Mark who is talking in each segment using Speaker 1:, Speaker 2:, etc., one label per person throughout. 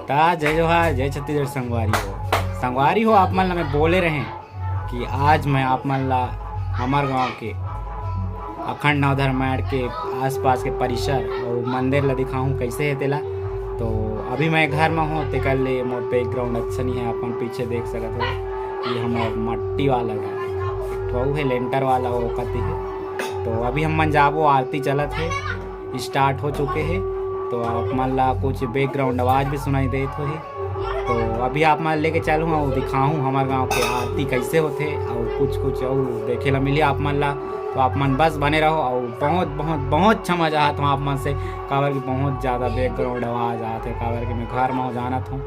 Speaker 1: जय जोहार, जय छत्तीसगढ़ संगवारी हो आप मन ला मैं बोले रहें कि आज मैं आप मन ला हमार गांव के अखंड नवधर्मायण के आसपास के परिसर और मंदिर ला दिखाऊं कैसे है तेला। तो अभी मैं घर में हूँ, तेकर ले मोर बैकग्राउंड अच्छा नहीं है, अपन पीछे देख सकत हो कि हमार मट्टी वाला है, है लेंटर वाला वो कति है। तो अभी हम मन जाबो, आरती चलत है, स्टार्ट हो चुके हैं। तो आप मन ला कुछ बैकग्राउंड आवाज़ भी सुनाई देत हो। तो अभी आप मन लेके चलूँ और दिखाऊँ हमारे गांव के आरती कैसे होते और कुछ और देखे ला मिली आप मन ला। तो आप मन बस बने रहो और बहुत बहुत बहुत अच्छा मजा आता हूँ आप मन से, काबर की बहुत ज़्यादा बैकग्राउंड आवाज़ आते है, काबर की मैं घर में हो जाना था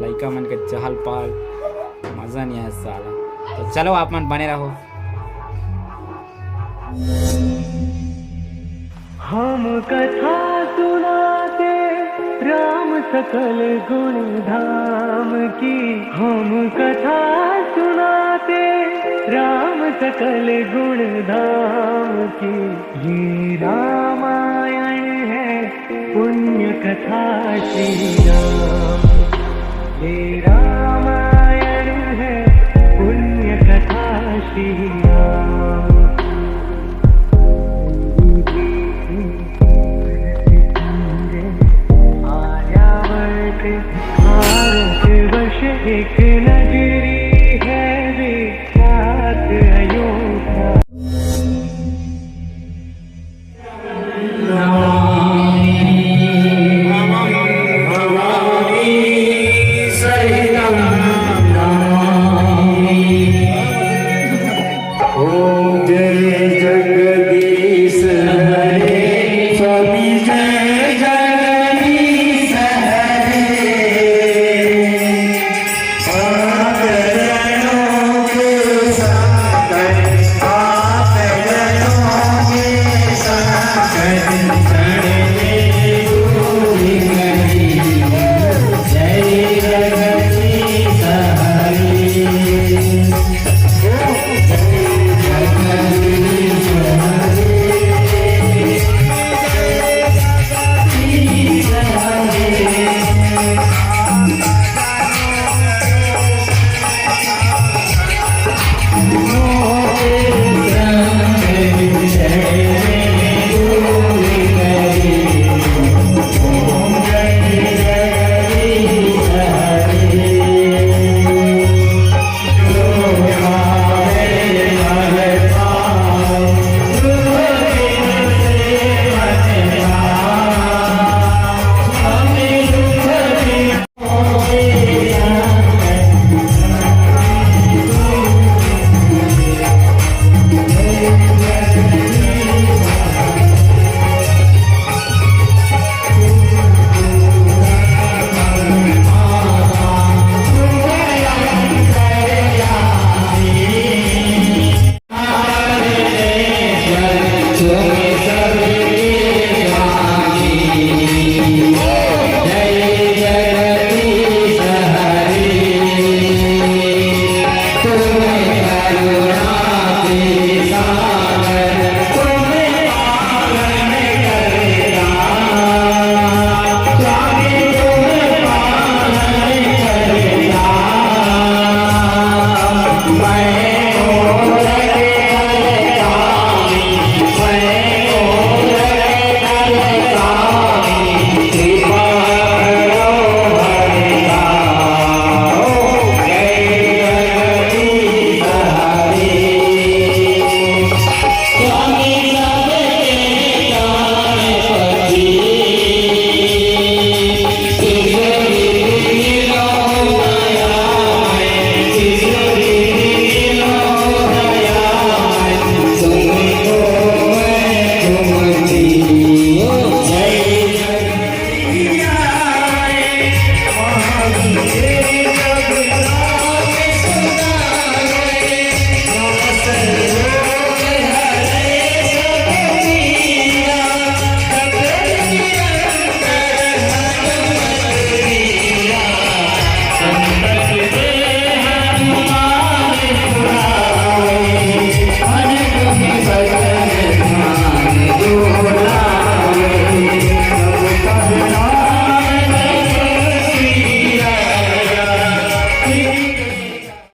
Speaker 1: लड़का मन के चहल पहल मज़ा नहीं है साला। तो चलो आप मन बने रहो।
Speaker 2: हम कथा सुनाते राम सकल गुण धाम की, हम कथा सुनाते राम सकल गुण धाम की। ये रामायण है पुण्य कथा श्री राम, ये रामायण है पुण्य कथा श्री राम। भारत वर्ष एक